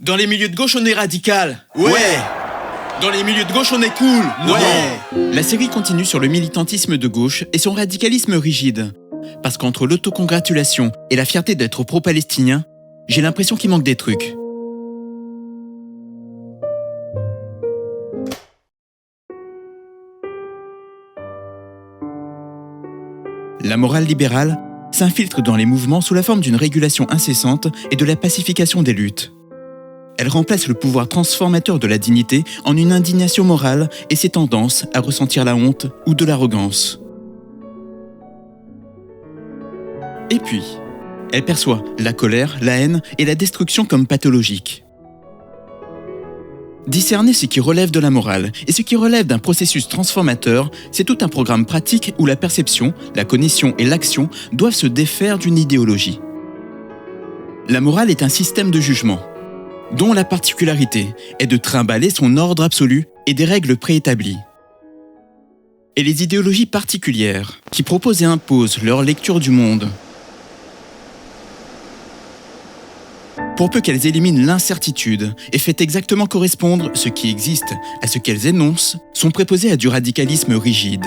Dans les milieux de gauche, on est radical. Ouais. Dans les milieux de gauche, on est cool. Ouais. La série continue sur le militantisme de gauche et son radicalisme rigide. Parce qu'entre l'autocongratulation et la fierté d'être pro-palestinien, j'ai l'impression qu'il manque des trucs. La morale libérale s'infiltre dans les mouvements sous la forme d'une régulation incessante et de la pacification des luttes. Elle remplace le pouvoir transformateur de la dignité en une indignation morale et ses tendances à ressentir la honte ou de l'arrogance. Et puis, elle perçoit la colère, la haine et la destruction comme pathologiques. Discerner ce qui relève de la morale et ce qui relève d'un processus transformateur, c'est tout un programme pratique où la perception, la cognition et l'action doivent se défaire d'une idéologie. La morale est un système de jugement, dont la particularité est de trimballer son ordre absolu et des règles préétablies. Et les idéologies particulières, qui proposent et imposent leur lecture du monde, pour peu qu'elles éliminent l'incertitude et fassent exactement correspondre ce qui existe à ce qu'elles énoncent, sont préposées à du radicalisme rigide.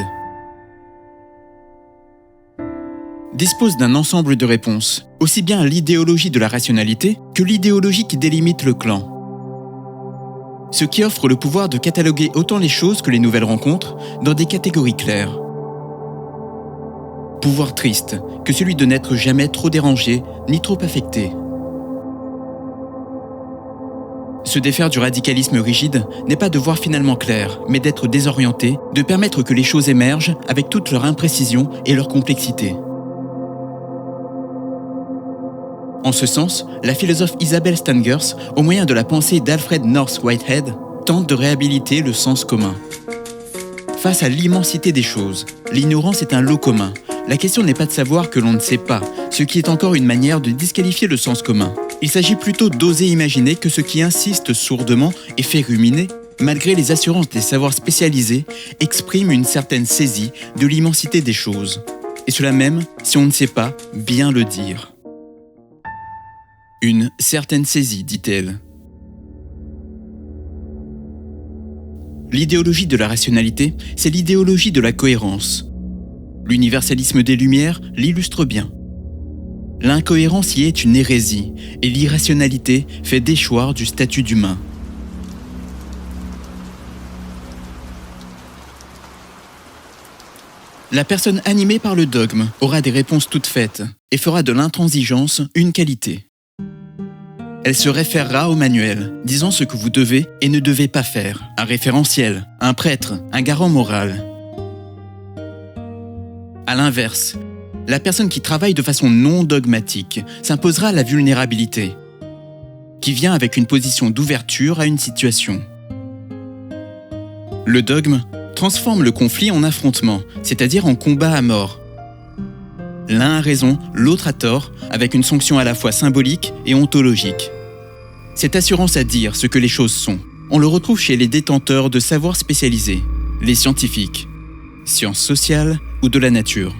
Dispose d'un ensemble de réponses, aussi bien à l'idéologie de la rationalité que l'idéologie qui délimite le clan. Ce qui offre le pouvoir de cataloguer autant les choses que les nouvelles rencontres dans des catégories claires. Pouvoir triste que celui de n'être jamais trop dérangé ni trop affecté. Se défaire du radicalisme rigide n'est pas de voir finalement clair, mais d'être désorienté, de permettre que les choses émergent avec toute leur imprécision et leur complexité. En ce sens, la philosophe Isabelle Stengers, au moyen de la pensée d'Alfred North Whitehead, tente de réhabiliter le sens commun. Face à l'immensité des choses, l'ignorance est un lot commun. La question n'est pas de savoir que l'on ne sait pas, ce qui est encore une manière de disqualifier le sens commun. Il s'agit plutôt d'oser imaginer que ce qui insiste sourdement et fait ruminer, malgré les assurances des savoirs spécialisés, exprime une certaine saisie de l'immensité des choses. Et cela même si on ne sait pas bien le dire. Une certaine saisie, dit-elle. L'idéologie de la rationalité, c'est l'idéologie de la cohérence. L'universalisme des Lumières l'illustre bien. L'incohérence y est une hérésie, et l'irrationalité fait déchoir du statut d'humain. La personne animée par le dogme aura des réponses toutes faites, et fera de l'intransigeance une qualité. Elle se référera au manuel, disant ce que vous devez et ne devez pas faire, un référentiel, un prêtre, un garant moral. À l'inverse, la personne qui travaille de façon non dogmatique s'imposera à la vulnérabilité, qui vient avec une position d'ouverture à une situation. Le dogme transforme le conflit en affrontement, c'est-à-dire en combat à mort. L'un a raison, l'autre a tort, avec une sanction à la fois symbolique et ontologique. Cette assurance à dire ce que les choses sont, on le retrouve chez les détenteurs de savoirs spécialisés, les scientifiques, sciences sociales ou de la nature.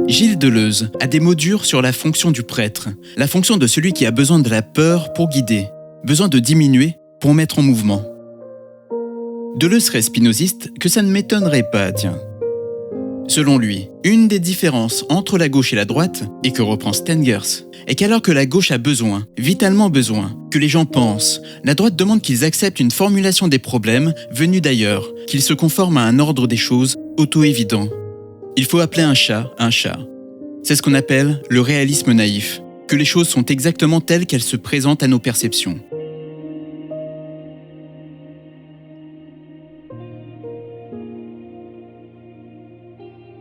Gilles Deleuze a des mots durs sur la fonction du prêtre, la fonction de celui qui a besoin de la peur pour guider, besoin de diminuer pour mettre en mouvement. Deleuze serait spinoziste que ça ne m'étonnerait pas, tiens. Selon lui, une des différences entre la gauche et la droite, et que reprend Stengers, est qu'alors que la gauche a besoin, vitalement besoin, que les gens pensent, la droite demande qu'ils acceptent une formulation des problèmes venus d'ailleurs, qu'ils se conforment à un ordre des choses auto-évident. Il faut appeler un chat un chat. C'est ce qu'on appelle le réalisme naïf, que les choses sont exactement telles qu'elles se présentent à nos perceptions.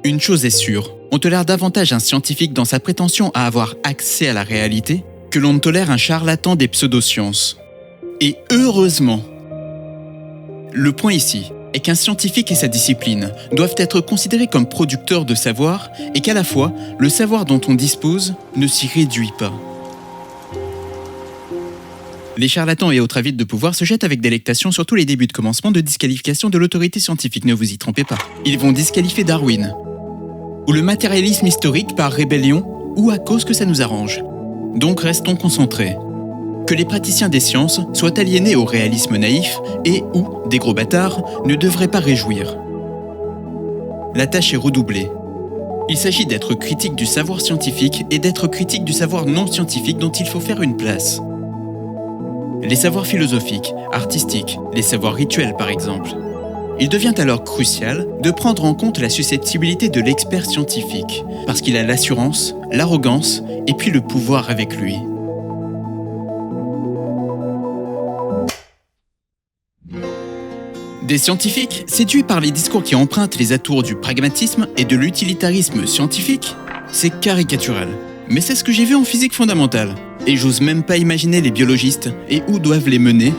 Une chose est sûre, on tolère davantage un scientifique dans sa prétention à avoir accès à la réalité que l'on ne tolère un charlatan des pseudosciences. Et heureusement. Le point ici est qu'un scientifique et sa discipline doivent être considérés comme producteurs de savoir et qu'à la fois, le savoir dont on dispose ne s'y réduit pas. Les charlatans et autres avides de pouvoir se jettent avec délectation sur tous les débuts de commencement de disqualification de l'autorité scientifique, ne vous y trompez pas. Ils vont disqualifier Darwin, ou le matérialisme historique par rébellion ou à cause que ça nous arrange. Donc restons concentrés. Que les praticiens des sciences soient aliénés au réalisme naïf et ou des gros bâtards ne devrait pas réjouir. La tâche est redoublée. Il s'agit d'être critique du savoir scientifique et d'être critique du savoir non scientifique dont il faut faire une place. Les savoirs philosophiques, artistiques, les savoirs rituels par exemple. Il devient alors crucial de prendre en compte la susceptibilité de l'expert scientifique, parce qu'il a l'assurance, l'arrogance et puis le pouvoir avec lui. Des scientifiques, séduits par les discours qui empruntent les atours du pragmatisme et de l'utilitarisme scientifique, c'est caricatural. Mais c'est ce que j'ai vu en physique fondamentale. Et j'ose même pas imaginer les biologistes et où doivent les mener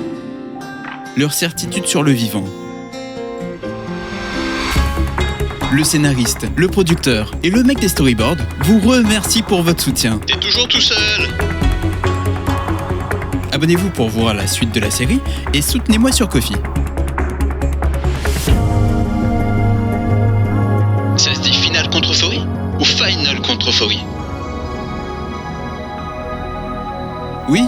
leur certitude sur le vivant. Le scénariste, le producteur et le mec des storyboards vous remercient pour votre soutien. T'es toujours tout seul. Abonnez-vous pour voir la suite de la série et soutenez-moi sur Ko-fi. Ça se dit Final Contreforêt ou Final Contreforêt? Oui,